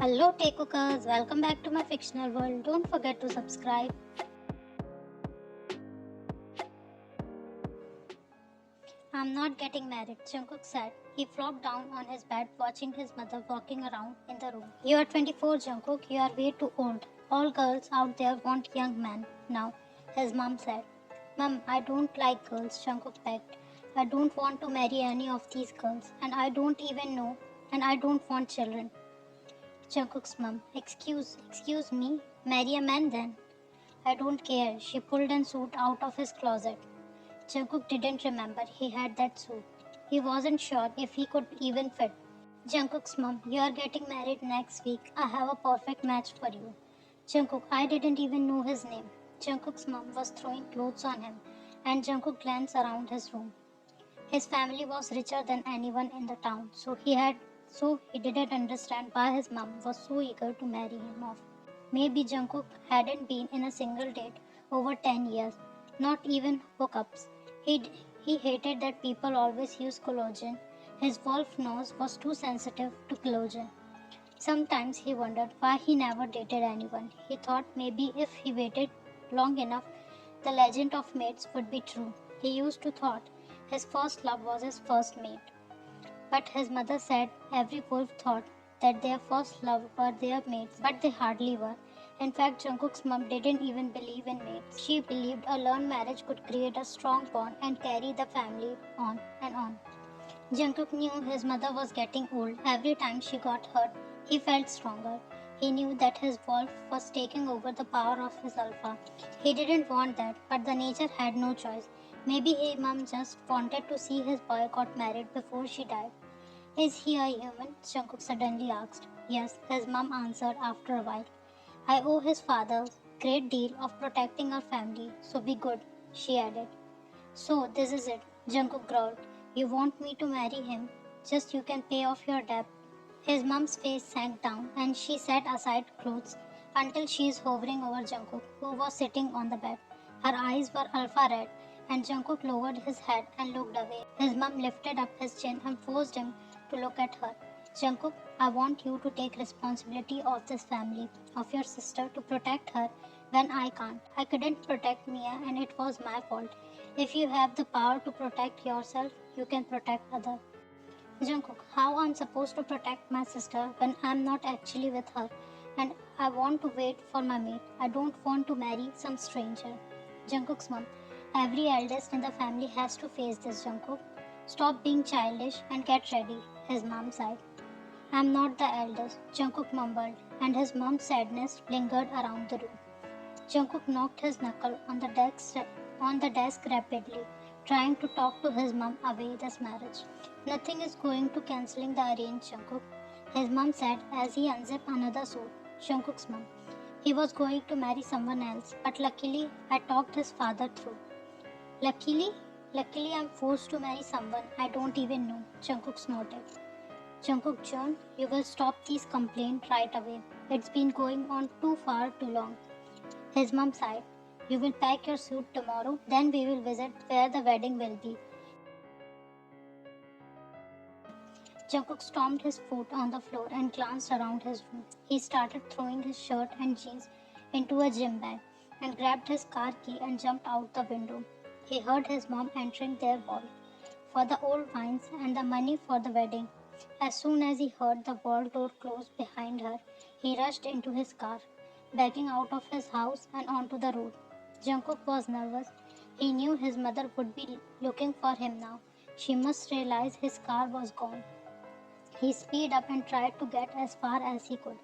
Hello TAEKOOKers, welcome back to my fictional world. Don't forget to subscribe. I'm not getting married, Jungkook said. He flopped down on his bed watching his mother walking around in the room. You are 24, Jungkook. You are way too old. All girls out there want young men now, his mom said. Mom, I don't like girls, Jungkook begged. I don't want to marry any of these girls, and I don't even know, and I don't want children. Jungkook's mom, excuse me, marry a man then. I don't care. She pulled a suit out of his closet. Jungkook didn't remember he had that suit. He wasn't sure if he could even fit. Jungkook's mom, you are getting married next week. I have a perfect match for you. Jungkook, I didn't even know his name. Jungkook's mom was throwing clothes on him, and Jungkook glanced around his room. His family was richer than anyone in the town, so he didn't understand why his mom was so eager to marry him off. Maybe Jungkook hadn't been in a single date over 10 years, not even hookups. He hated that people always use collagen. His wolf nose was too sensitive to collagen. Sometimes he wondered why he never dated anyone. He thought maybe if he waited long enough, the legend of mates would be true. He used to thought his first love was his first mate. But his mother said every wolf thought that their first love were their mates, but they hardly were. In fact, Jungkook's mom didn't even believe in mates. She believed a learned marriage could create a strong bond and carry the family on and on. Jungkook knew his mother was getting old. Every time she got hurt, he felt stronger. He knew that his wolf was taking over the power of his alpha. He didn't want that, but the nature had no choice. Maybe his mom just wanted to see his boy got married before she died. Is he a human? Jungkook suddenly asked. Yes, his mom answered after a while. I owe his father a great deal of protecting our family, so be good, she added. So this is it, Jungkook growled. You want me to marry him? Just you can pay off your debt. His mom's face sank down and she set aside clothes until she is hovering over Jungkook, who was sitting on the bed. Her eyes were alpha red, and Jungkook lowered his head and looked away. His mom lifted up his chin and forced him to look at her. Jungkook, I want you to take responsibility of this family, of your sister, to protect her when I can't. I couldn't protect Mia and it was my fault. If you have the power to protect yourself, you can protect others. Jungkook, how I'm supposed to protect my sister when I'm not actually with her and I want to wait for my mate. I don't want to marry some stranger. Jungkook's mom, every eldest in the family has to face this, Jungkook. Stop being childish and get ready, his mom sighed. I'm not the eldest, Jungkook mumbled, and his mom's sadness lingered around the room. Jungkook knocked his knuckle on the desk rapidly, trying to talk to his mom away this marriage. Nothing is going to cancelling the arrange, Jungkook, his mom said as he unzipped another suit. Jungkook's mom. He was going to marry someone else, but luckily I talked his father through. Luckily? Luckily I'm forced to marry someone I don't even know, Jungkook snorted. Jungkook John, you will stop these complaints right away. It's been going on too far too long. His mom sighed. You will pack your suit tomorrow, then we will visit where the wedding will be. Jungkook stomped his foot on the floor and glanced around his room. He started throwing his shirt and jeans into a gym bag and grabbed his car key and jumped out the window. He heard his mom entering their hall for the old wines and the money for the wedding. As soon as he heard the wall door close behind her, he rushed into his car, backing out of his house and onto the road. Jungkook was nervous. He knew his mother would be looking for him now. She must realize his car was gone. He speeded up and tried to get as far as he could.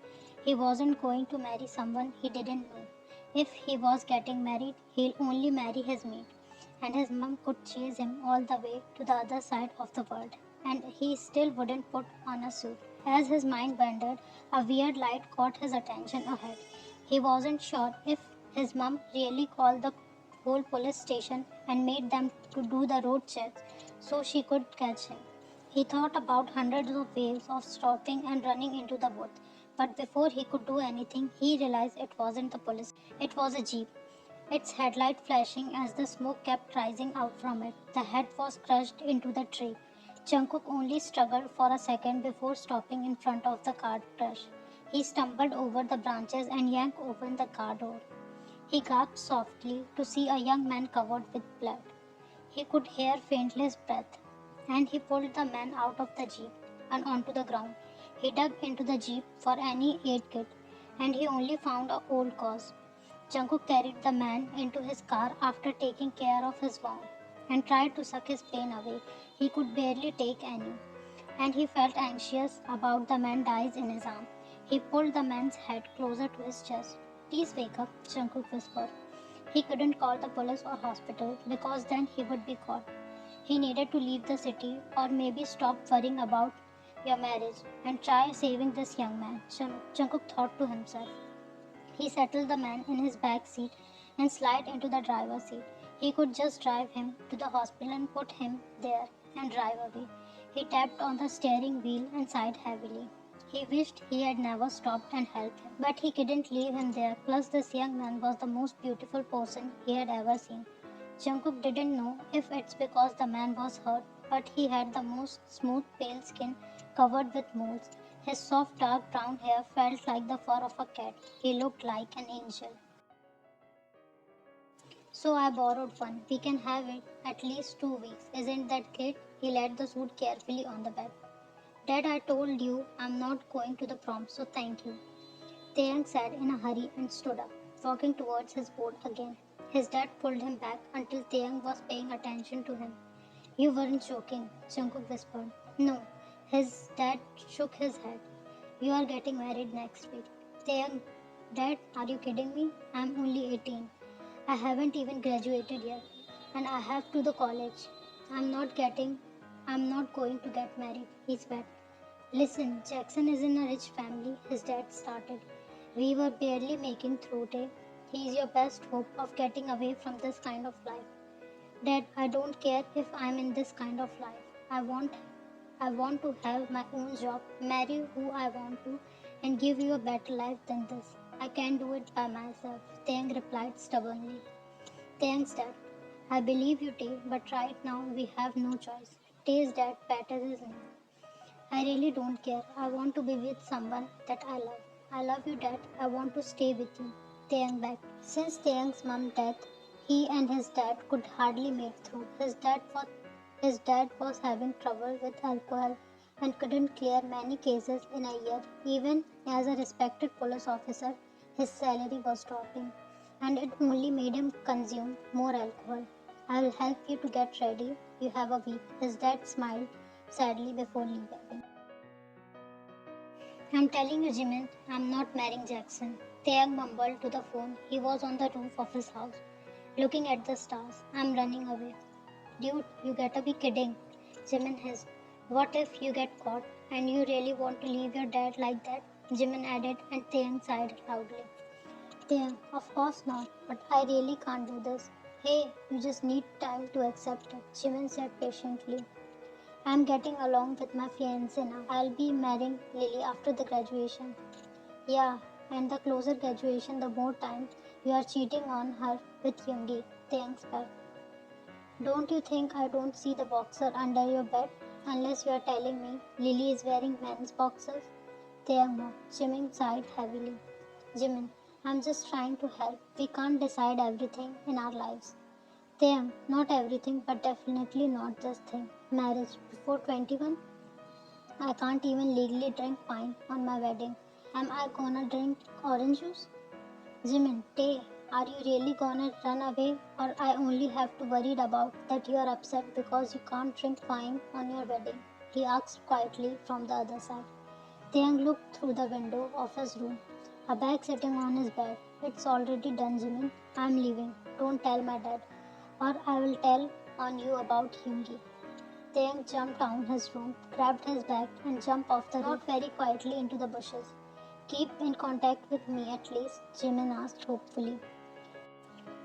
He wasn't going to marry someone he didn't know. If he was getting married, he'll only marry his mate. And his mom could chase him all the way to the other side of the world. And he still wouldn't put on a suit. As his mind wandered, a weird light caught his attention ahead. He wasn't sure if his mom really called the whole police station and made them to do the road checks so she could catch him. He thought about hundreds of ways of stopping and running into the woods, but before he could do anything, he realized it wasn't the police. It was a jeep, its headlight flashing as the smoke kept rising out from it. The head was crushed into the tree. Jungkook only struggled for a second before stopping in front of the car crash. He stumbled over the branches and yanked open the car door. He gasped softly to see a young man covered with blood. He could hear faintless breath, and he pulled the man out of the jeep and onto the ground. He dug into the jeep for any aid kit, and he only found a old cause. Jungkook carried the man into his car after taking care of his wound and tried to suck his pain away. He could barely take any, and he felt anxious about the man's eyes in his arm. He pulled the man's head closer to his chest. Please wake up, Jungkook whispered. He couldn't call the police or hospital because then he would be caught. He needed to leave the city or maybe stop worrying about your marriage and try saving this young man, Jungkook thought to himself. He settled the man in his back seat and slid into the driver's seat. He could just drive him to the hospital and put him there and drive away. He tapped on the steering wheel and sighed heavily. He wished he had never stopped and helped him, but he couldn't leave him there. Plus, this young man was the most beautiful person he had ever seen. Jungkook didn't know if it's because the man was hurt, but he had the most smooth, pale skin covered with moles. His soft, dark brown hair felt like the fur of a cat. He looked like an angel. So I borrowed one. We can have it at least 2 weeks. Isn't that great? He laid the suit carefully on the bed. Dad, I told you I'm not going to the prom, so thank you. Taehyung said in a hurry and stood up, walking towards his boat again. His dad pulled him back until Taehyung was paying attention to him. You weren't joking, Jungkook whispered. No. His dad shook his head. You are getting married next week. Taehyung, Dad, are you kidding me? I'm only 18. I haven't even graduated yet. And I have to the college. I'm not going to get married, he said. Listen, Jackson is in a rich family, his dad started. We were barely making through day. He is your best hope of getting away from this kind of life. Dad, I don't care if I'm in this kind of life. I want to have my own job, marry who I want to, and give you a better life than this. I can't do it by myself, Taehyung replied stubbornly. Taehyung's dad, I believe you, Tae, but right now we have no choice. Tae's dad patted his knee. I really don't care. I want to be with someone that I love. I love you, Dad. I want to stay with you. Taehyung begged. Since Taehyung's mom's death, he and his dad could hardly make through. His dad was having trouble with alcohol and couldn't clear many cases in a year. Even as a respected police officer, his salary was dropping, and it only made him consume more alcohol. I will help you to get ready. You have a week. His dad smiled sadly before leaving. I'm telling you, Jimin, I'm not marrying Jackson. Taehyung mumbled to the phone. He was on the roof of his house, looking at the stars. I'm running away. Dude, you gotta be kidding. Jimin hissed. What if you get caught and you really want to leave your dad like that? Jimin added, and Taehyung sighed loudly. Taehyung, of course not, but I really can't do this. Hey, you just need time to accept it, Jimin said patiently. I'm getting along with my fiancée now. I'll be marrying Lily after the graduation. Yeah, and the closer graduation, the more time you are cheating on her with Yoongi. Thanks, back. Don't you think I don't see the boxer under your bed? Unless you are telling me Lily is wearing men's boxers? Taehyung mocked. Jimin sighed heavily. Jimin, I'm just trying to help. We can't decide everything in our lives. Taehyung, not everything, but definitely not this thing. Marriage before 21? I can't even legally drink wine on my wedding. Am I gonna drink orange juice? Jimin, Tae, are you really gonna run away, or I only have to worry about that you are upset because you can't drink wine on your wedding? He asked quietly from the other side. Taehyung looked through the window of his room. A bag sitting on his bed. It's already done, Jimin. I'm leaving. Don't tell my dad, or I will tell on you about Hyungi. Taehyung jumped down his room, grabbed his bag, and jumped off the roof very quietly into the bushes. Keep in contact with me at least, Jimin asked hopefully.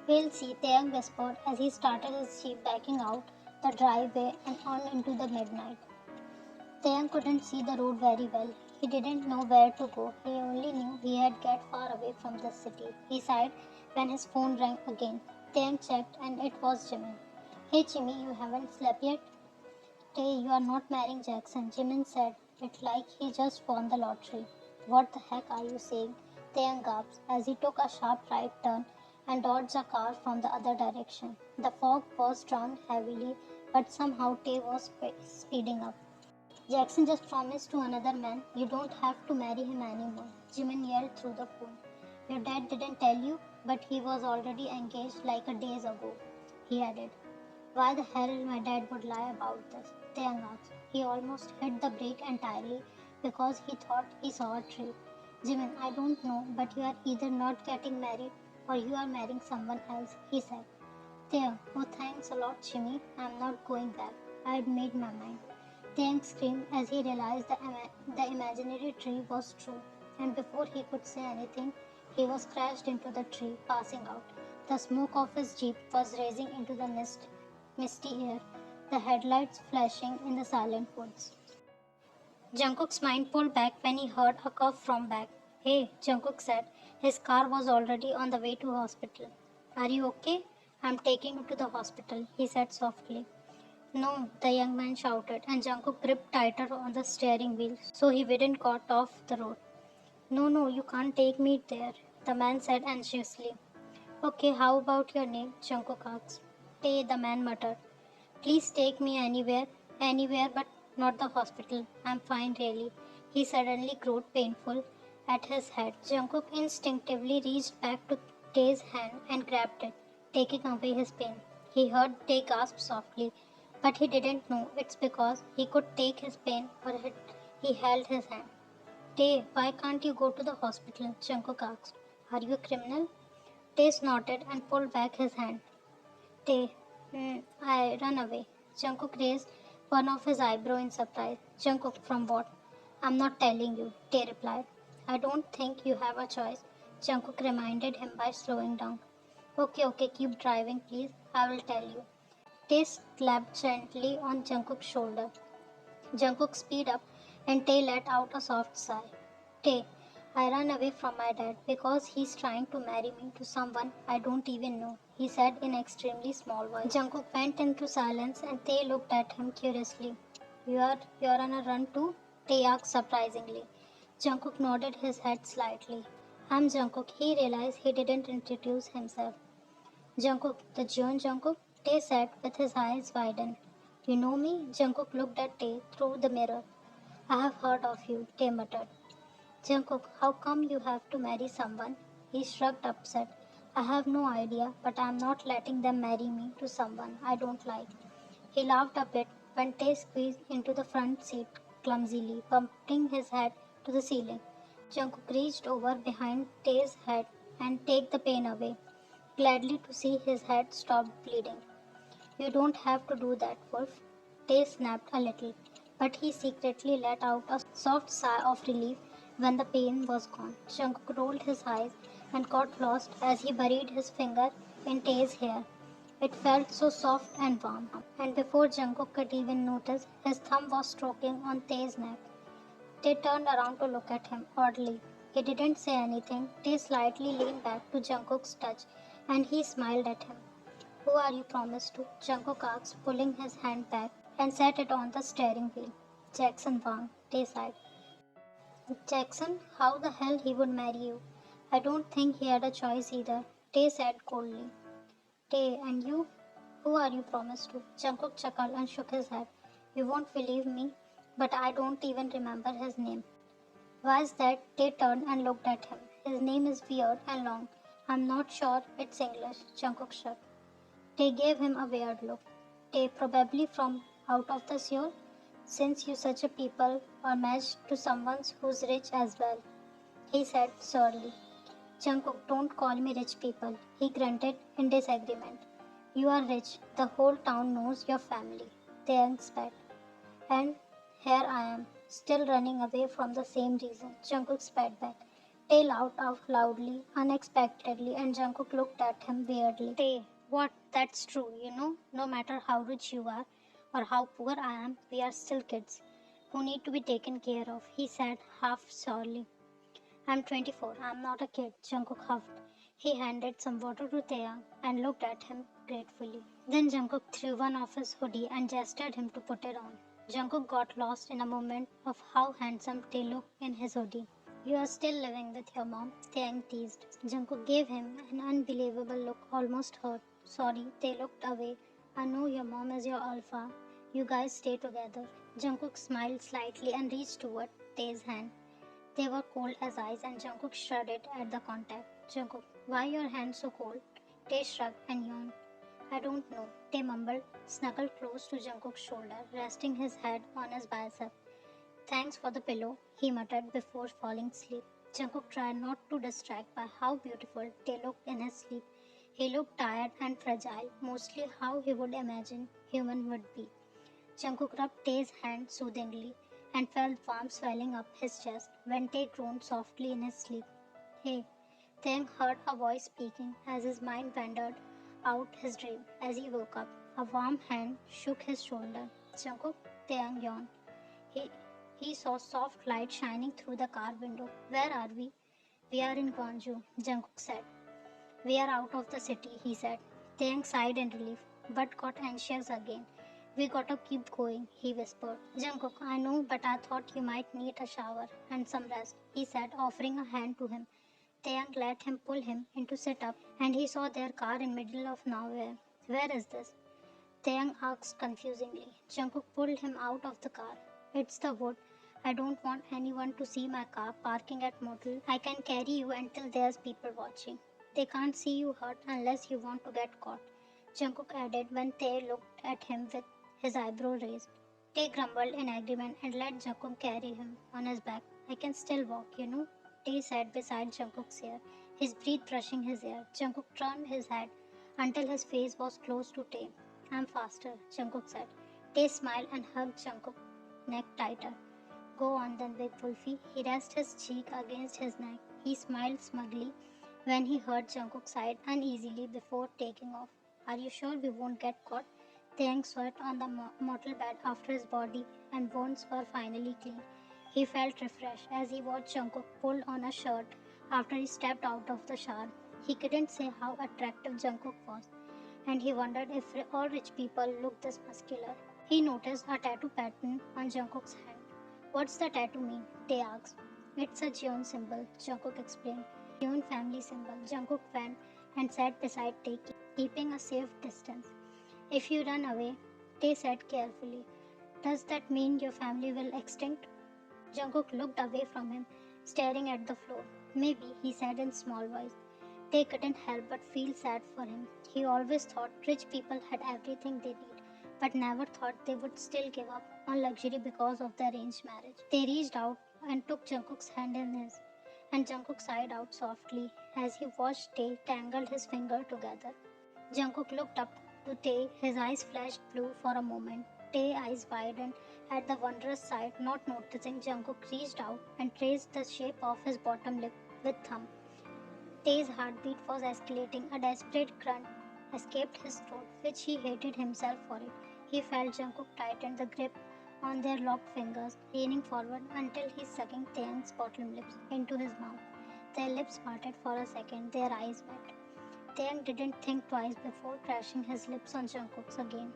We'll see, Taehyung whispered as he started his jeep backing out the driveway and on into the midnight. Taehyung couldn't see the road very well. He didn't know where to go. He only knew he had to get far away from the city. He sighed when his phone rang again. Taehyung checked and it was Jimin. Hey Jimmy, you haven't slept yet? Tae, you are not marrying Jackson, Jimin said. It like he just won the lottery. What the heck are you saying? Taehyung gasped as he took a sharp right turn and dodged a car from the other direction. The fog was drawn heavily, but somehow Tae was speeding up. Jackson just promised to another man, you don't have to marry him anymore, Jimin yelled through the phone. Your dad didn't tell you, but he was already engaged like a days ago, he added. Why the hell my dad would lie about this? Taehyung asked. He almost hit the brake entirely because he thought he saw a tree. Jimin, I don't know, but you are either not getting married or you are marrying someone else, he said. Taehyung, oh thanks a lot, Jimmy. I'm not going back. I had made my mind. Taehyung screamed as he realized the imaginary tree was true, and before he could say anything, he was crashed into the tree, passing out. The smoke of his jeep was raising into the misty air, the headlights flashing in the silent woods. Jungkook's mind pulled back when he heard a cough from back. Hey, Jungkook said. His car was already on the way to hospital. Are you okay? I'm taking you to the hospital, he said softly. No, the young man shouted, and Jungkook gripped tighter on the steering wheel so he wouldn't got off the road. No, no, you can't take me there, the man said anxiously. Okay, how about your name? Jungkook asked. Tae, the man muttered. Please take me anywhere but not the hospital. I'm fine really. He suddenly grew painful at his head. Jungkook instinctively reached back to Tae's hand and grabbed it, taking away his pain. He heard Tae gasp softly, but he didn't know it's because he could take his pain or he held his hand. Tae, why can't you go to the hospital? Jungkook asked. Are you a criminal? Tae snorted and pulled back his hand. Tae, I run away. Jungkook raised one of his eyebrows in surprise. Jungkook, from what? I'm not telling you, Tae replied. I don't think you have a choice. Jungkook reminded him by slowing down. Okay, okay, keep driving, please. I will tell you. Tae slapped gently on Jungkook's shoulder. Jungkook speed up and Tae let out a soft sigh. Tae, I ran away from my dad because he's trying to marry me to someone I don't even know, he said in extremely small voice. Jungkook went into silence and Tae looked at him curiously. You're on a run too? Tae asked surprisingly. Jungkook nodded his head slightly. I'm Jungkook. He realized he didn't introduce himself. Jungkook, the Jeon Jungkook? Tae said with his eyes widened. You know me? Jungkook looked at Tae through the mirror. I have heard of you, Tae muttered. Jungkook, how come you have to marry someone? He shrugged upset. I have no idea, but I am not letting them marry me to someone I don't like. He laughed a bit when Tae squeezed into the front seat clumsily, bumping his head to the ceiling. Jungkook reached over behind Tae's head and take the pain away, gladly to see his head stop bleeding. You don't have to do that, Wolf. Tay snapped a little, but he secretly let out a soft sigh of relief when the pain was gone. Jungkook rolled his eyes and got lost as he buried his finger in Tay's hair. It felt so soft and warm, and before Jungkook could even notice, his thumb was stroking on Tay's neck. Tay turned around to look at him oddly. He didn't say anything. Tay slightly leaned back to Jungkook's touch, and he smiled at him. Who are you promised to? Jungkook asked, pulling his hand back and set it on the steering wheel. Jackson Wang, Tay sighed. Jackson, how the hell he would marry you? I don't think he had a choice either, Tay said coldly. Tay, and you? Who are you promised to? Jungkook chuckled and shook his head. You won't believe me, but I don't even remember his name. Why is that? Tay turned and looked at him. His name is weird and long. I'm not sure it's English, Jungkook shrugged. Tay gave him a weird look. Tay, probably from out of the Seoul, since you such a people are matched to someone who's rich as well, he said surly. Jungkook, don't call me rich people, he grunted in disagreement. You are rich, the whole town knows your family, Taeyang spat. And here I am, still running away from the same reason, Jungkook spat back. Tay laughed out loudly, unexpectedly, and Jungkook looked at him weirdly. Tay, what? That's true, you know, no matter how rich you are or how poor I am, we are still kids who need to be taken care of, he said half sourly. I'm 24, I'm not a kid, Jungkook huffed. He handed some water to Taeyang and looked at him gratefully. Then Jungkook threw one off his hoodie and gestured him to put it on. Jungkook got lost in a moment of how handsome Tae looked in his hoodie. You are still living with your mom, Taehyung teased. Jungkook gave him an unbelievable look, almost hurt. Sorry, they looked away. I know your mom is your alpha. You guys stay together. Jungkook smiled slightly and reached toward Tae's hand. They were cold as ice and Jungkook shuddered at the contact. Jungkook, why your hands so cold? Tae shrugged and yawned. I don't know, Tae mumbled, snuggled close to Jungkook's shoulder, resting his head on his bicep. Thanks for the pillow, he muttered before falling asleep. Jungkook tried not to distract by how beautiful Tae looked in his sleep. He looked tired and fragile, mostly how he would imagine human would be. Jungkook rubbed Tae's hand soothingly and felt warmth swelling up his chest when Tae groaned softly in his sleep. Hey, Taeyang heard a voice speaking as his mind wandered out his dream. As he woke up, a warm hand shook his shoulder. Jungkook, Taeyang yawned. He, he saw soft light shining through the car window. Where are we? We are in Gwangju, Jungkook said. We are out of the city, he said. Taeyang sighed in relief, but got anxious again. We gotta keep going, he whispered. Jungkook, I know, but I thought you might need a shower and some rest, he said, offering a hand to him. Taeyang let him pull him into sit up, and he saw their car in middle of nowhere. Where is this? Taeyang asked confusedly. Jungkook pulled him out of the car. It's the wood. I don't want anyone to see my car parking at motel. I can carry you until there's people watching. They can't see you hurt unless you want to get caught. Jungkook added when Tae looked at him with his eyebrow raised. Tae grumbled in agreement and let Jungkook carry him on his back. I can still walk, you know, Tae sat beside Jungkook's ear, his breath brushing his hair. Jungkook turned his head until his face was close to Tae. I'm faster, Jungkook said. Tae smiled and hugged Jungkook's neck tighter. Go on then, big Wolfie. He rested his cheek against his neck. He smiled smugly when he heard Jungkook sighed uneasily before taking off. Are you sure we won't get caught? Taeyang sweat on the mortal bed after his body and bones were finally clean. He felt refreshed as he watched Jungkook pull on a shirt after he stepped out of the shower. He couldn't say how attractive Jungkook was, and he wondered if all rich people looked this muscular. He noticed a tattoo pattern on Jungkook's hand. What's the tattoo mean? Tae asked. It's a Jeon symbol, Jungkook explained. Jeon family symbol. Jungkook went and sat beside Tae, keeping a safe distance. If you run away, Tae said carefully, does that mean your family will extinct? Jungkook looked away from him, staring at the floor. Maybe, he said in small voice. Tae couldn't help but feel sad for him. He always thought rich people had everything they need, but never thought they would still give up on luxury because of the arranged marriage. Tae reached out and took Jungkook's hand in his, and Jungkook sighed out softly as he watched Tae tangle his fingers together. Jungkook looked up to Tae, his eyes flashed blue for a moment. Tae's eyes widened at the wondrous sight, not noticing Jungkook reached out and traced the shape of his bottom lip with thumb. Tae's heartbeat was escalating. A desperate grunt escaped his throat, which he hated himself for it. He felt Jungkook tighten the grip on their locked fingers, leaning forward until he sucking Taehyung's bottom lips into his mouth. Their lips parted for a second, their eyes met. Taehyung didn't think twice before crashing his lips on Jungkook's again,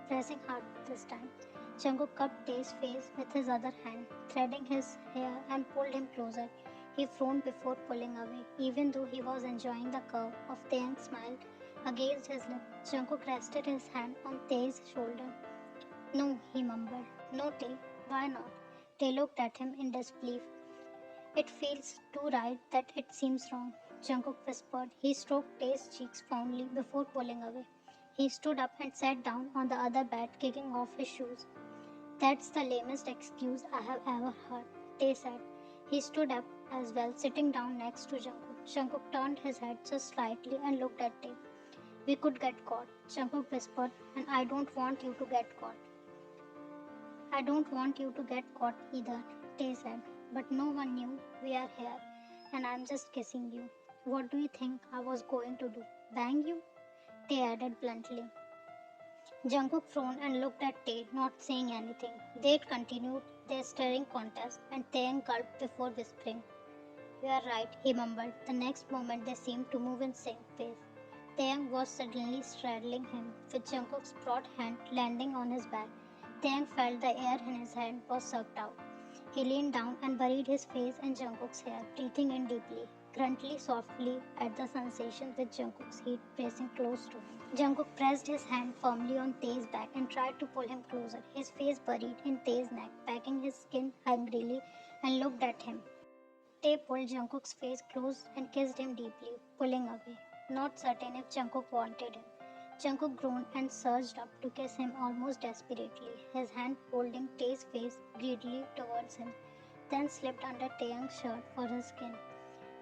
pressing hard this time. Jungkook cupped Tae's face with his other hand, threading his hair and pulled him closer. He frowned before pulling away, even though he was enjoying the curve of Taehyung's smile against his lip. Jungkook rested his hand on Tae's shoulder. No, he mumbled. No, Tae, why not? Tae looked at him in disbelief. It feels too right that it seems wrong, Jungkook whispered. He stroked Tae's cheeks fondly before pulling away. He stood up and sat down on the other bed, kicking off his shoes. That's the lamest excuse I have ever heard, Tae said. He stood up as well, sitting down next to Jungkook. Jungkook turned his head just slightly and looked at Tae. We could get caught, Jungkook whispered, and I don't want you to get caught. I don't want you to get caught either, Tae said. But no one knew we are here, and I'm just kissing you. What do you think I was going to do? Bang you? Tae added bluntly. Jungkook frowned and looked at Tae, not saying anything. They continued their staring contest, and Tae gulped before whispering. You are right, he mumbled. The next moment they seemed to move in sync pace. Tae was suddenly straddling him, with Jungkook's broad hand landing on his back. Tae felt the air in his hand was sucked out. He leaned down and buried his face in Jungkook's hair, breathing in deeply, grunting softly at the sensation with Jungkook's heat pressing close to him. Jungkook pressed his hand firmly on Tae's back and tried to pull him closer, his face buried in Tae's neck, pecking his skin hungrily, and looked at him. Tae pulled Jungkook's face close and kissed him deeply, pulling away, not certain if Jungkook wanted him. Jungkook groaned and surged up to kiss him almost desperately, his hand holding Tae's face greedily towards him, then slipped under Taehyung's shirt for his skin.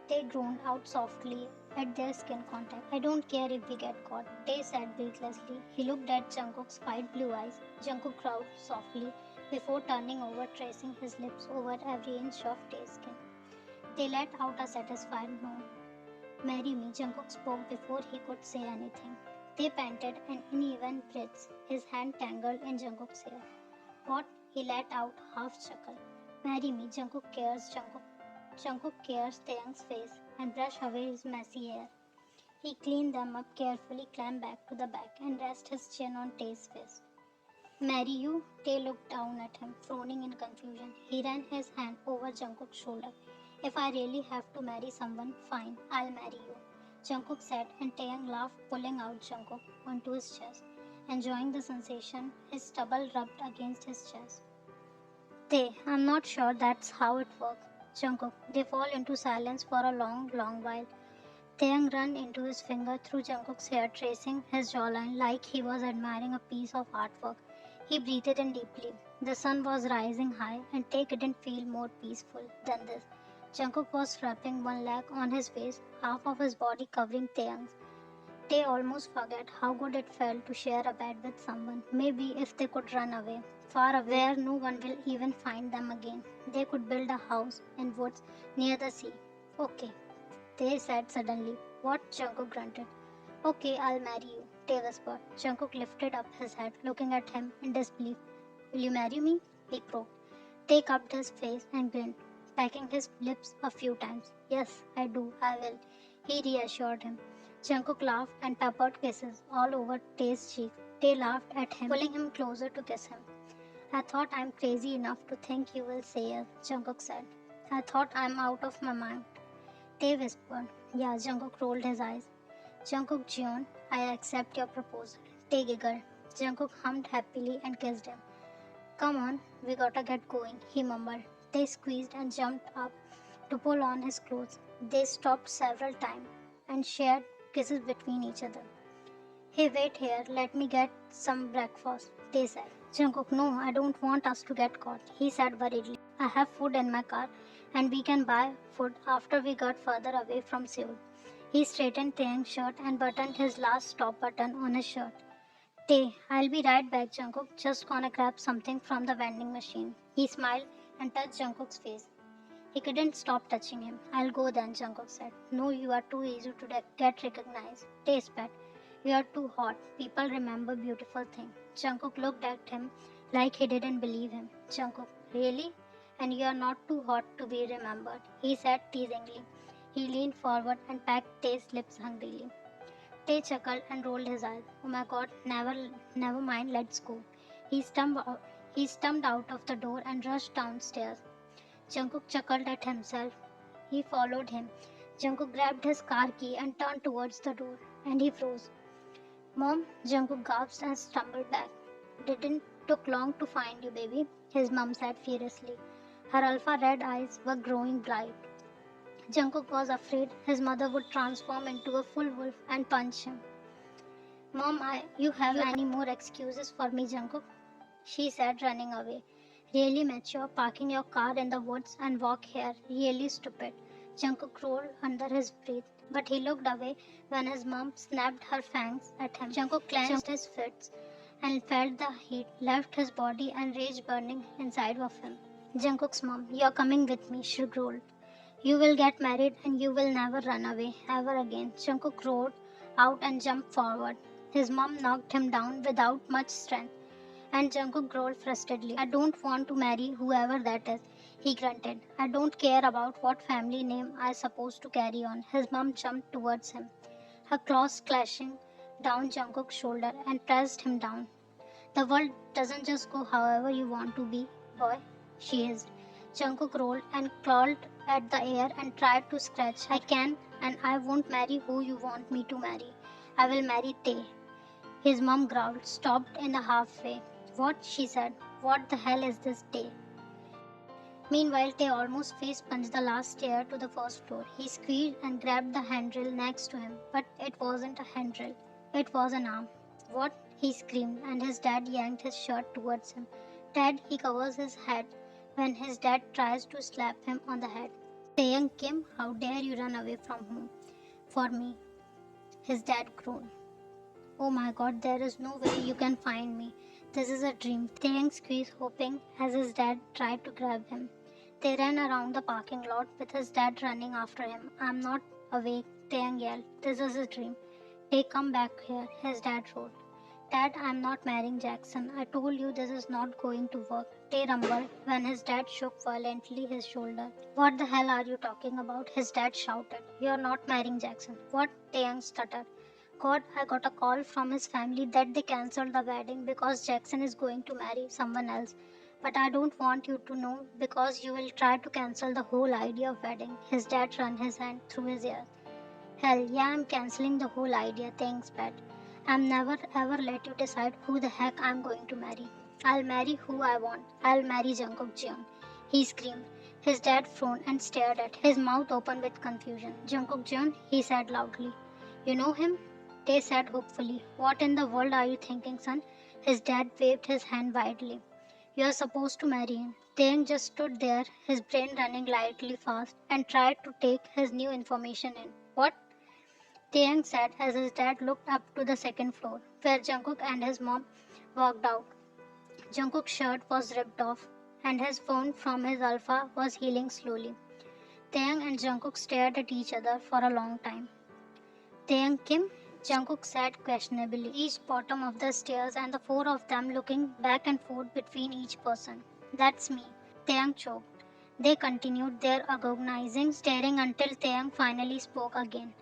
Tae groaned out softly at their skin contact. I don't care if we get caught, Tae said breathlessly. He looked at Jungkook's wide blue eyes. Jungkook growled softly before turning over, tracing his lips over every inch of Tae's skin. They let out a satisfied moan. Marry me, Jungkook spoke before he could say anything. They panted an uneven breaths, his hand tangled in Jungkook's hair. What? He let out half chuckle. Marry me, Jungkook cares Taehyung's face and brushed away his messy hair. He cleaned them up carefully, climbed back to the back and rested his chin on Tae's face. Marry you? Tae looked down at him, frowning in confusion. He ran his hand over Jungkook's shoulder. If I really have to marry someone, fine, I'll marry you, Jungkook said, and Taehyung laughed, pulling out Jungkook onto his chest, enjoying the sensation his stubble rubbed against his chest. Tae, I'm not sure that's how it works, Jungkook. They fall into silence for a long while. Taehyung ran into his finger through Jungkook's hair, tracing his jawline like he was admiring a piece of artwork. He breathed in deeply. The sun was rising high, and Tae couldn't feel more peaceful than this. Jungkook was wrapping one leg on his waist, half of his body covering Taehyung's. Tae almost forgot how good it felt to share a bed with someone. Maybe if they could run away, far away where no one will even find them again, they could build a house in woods near the sea. Okay, Tae said suddenly. What? Jungkook grunted. Okay, I'll marry you, Tae whispered. Jungkook lifted up his head, looking at him in disbelief. Will you marry me? He croaked. Tae cupped his face and grinned, packing his lips a few times. Yes, I do, I will, he reassured him. Jungkook laughed and peppered kisses all over Tae's cheeks. Tae laughed at him, pulling him closer to kiss him. I thought I'm crazy enough to think you will say yes, Jungkook said. I thought I'm out of my mind, Tae whispered. Yeah, Jungkook rolled his eyes. Jungkook Jeon, I accept your proposal, Tae giggled. Jungkook hummed happily and kissed him. Come on, we gotta get going, he mumbled. They squeezed and jumped up to pull on his clothes. They stopped several times and shared kisses between each other. Hey, wait here, let me get some breakfast, they said. Jungkook, no, I don't want us to get caught, he said worriedly. I have food in my car and we can buy food after we got further away from Seoul. He straightened Taehyung's shirt and buttoned his last stop button on his shirt. Tae, I'll be right back, Jungkook. Just gonna grab something from the vending machine. He smiled and touched Jungkook's face. He couldn't stop touching him. I'll go then, Jungkook said. No, you are too easy to get recognized. Tae spat. You are too hot. People remember beautiful things. Jungkook looked at him like he didn't believe him. Jungkook, really? And you are not too hot to be remembered, he said teasingly. He leaned forward and pecked Tae's lips hungrily. Tae chuckled and rolled his eyes. Oh my god, never mind, let's go. He stumped out of the door and rushed downstairs. Jungkook chuckled at himself. He followed him. Jungkook grabbed his car key and turned towards the door, and he froze. Mom, Jungkook gasped and stumbled back. Didn't took long to find you, baby, his mom said furiously. Her alpha red eyes were growing bright. Jungkook was afraid his mother would transform into a full wolf and punch him. Mom, you have any more excuses for me, Jungkook? She said, running away. Really mature, parking your car in the woods and walk here. Really stupid. Jungkook rolled under his breath, but he looked away when his mom snapped her fangs at him. Jungkook clenched his fists and felt the heat left his body and rage burning inside of him. Jungkook's mom, you're coming with me, she growled. You will get married and you will never run away ever again. Jungkook roared out and jumped forward. His mom knocked him down without much strength, and Jungkook growled frustratedly. I don't want to marry whoever that is, he grunted. I don't care about what family name I'm supposed to carry on. His mom jumped towards him, her claws clashing down Jungkook's shoulder and pressed him down. The world doesn't just go however you want to be, boy, she hissed. Jungkook rolled and clawed at the air and tried to scratch her. I can and I won't marry who you want me to marry. I will marry Tae. His mom growled, stopped in the halfway. What? She said. What the hell is this Tae? Meanwhile, Tae almost face punched the last stair to the first floor. He squealed and grabbed the handrail next to him, but it wasn't a handrail. It was an arm. What? He screamed, and his dad yanked his shirt towards him. Dad, he covers his head when his dad tries to slap him on the head. Taehyung, Kim, how dare you run away from home? For me, his dad groaned. Oh my god, there is no way you can find me. This is a dream. Taehyung squeezed, hoping as his dad tried to grab him. They ran around the parking lot with his dad running after him. I'm not awake, Taehyung yelled. This is a dream. Tae, come back here, his dad roared. Dad, I'm not marrying Jackson. I told you this is not going to work. Tae rumbled when his dad shook violently his shoulder. What the hell are you talking about? His dad shouted. You're not marrying Jackson. What? Taehyung stuttered. God, I got a call from his family that they cancelled the wedding because Jackson is going to marry someone else. But I don't want you to know because you will try to cancel the whole idea of wedding. His dad ran his hand through his ear. Hell yeah, I'm cancelling the whole idea. Thanks, Pat. I'm never ever let you decide who the heck I'm going to marry. I'll marry who I want. I'll marry Jungkook Jeon. He screamed. His dad frowned and stared at his mouth open with confusion. Jungkook Jeon, he said loudly. You know him? Tae said hopefully. What in the world are you thinking, son? His dad waved his hand widely. You're supposed to marry him. Taehyung just stood there, his brain running lightly fast, and tried to take his new information in. What? Taehyung said as his dad looked up to the second floor, where Jungkook and his mom walked out. Jungkook's shirt was ripped off, and his wound from his alpha was healing slowly. Taehyung and Jungkook stared at each other for a long time. Taehyung, Kim? Jungkook said questionably, each bottom of the stairs and the four of them looking back and forth between each person. That's me. Taehyung choked. They continued their agonizing staring until Taehyung finally spoke again.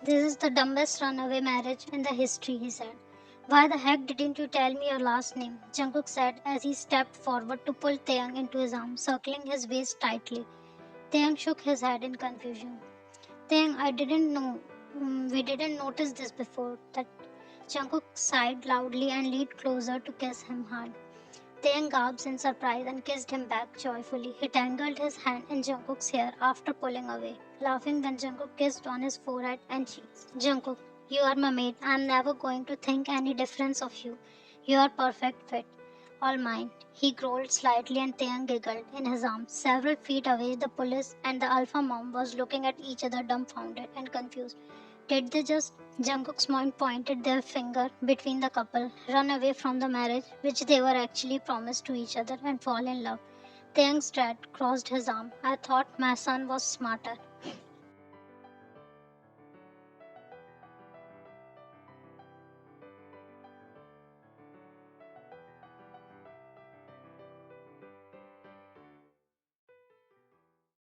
This is the dumbest runaway marriage in the history, he said. Why the heck didn't you tell me your last name? Jungkook said as he stepped forward to pull Taehyung into his arms, circling his waist tightly. Taehyung shook his head in confusion. Taehyung, I didn't know. We didn't notice this before. That Jungkook sighed loudly and leaned closer to kiss him hard. Taehyung gasped in surprise and kissed him back joyfully. He tangled his hand in Jungkook's hair after pulling away, laughing when Jungkook kissed on his forehead and cheeks. Jungkook, you are my mate. I am never going to think any difference of you. You are perfect fit. All mine. He growled slightly and Taehyung giggled in his arms. Several feet away, the police and the alpha mom was looking at each other dumbfounded and confused. Did they just, Jungkook's mom pointed their finger between the couple, run away from the marriage which they were actually promised to each other and fall in love? Taehyung's dad crossed his arm. I thought my son was smarter.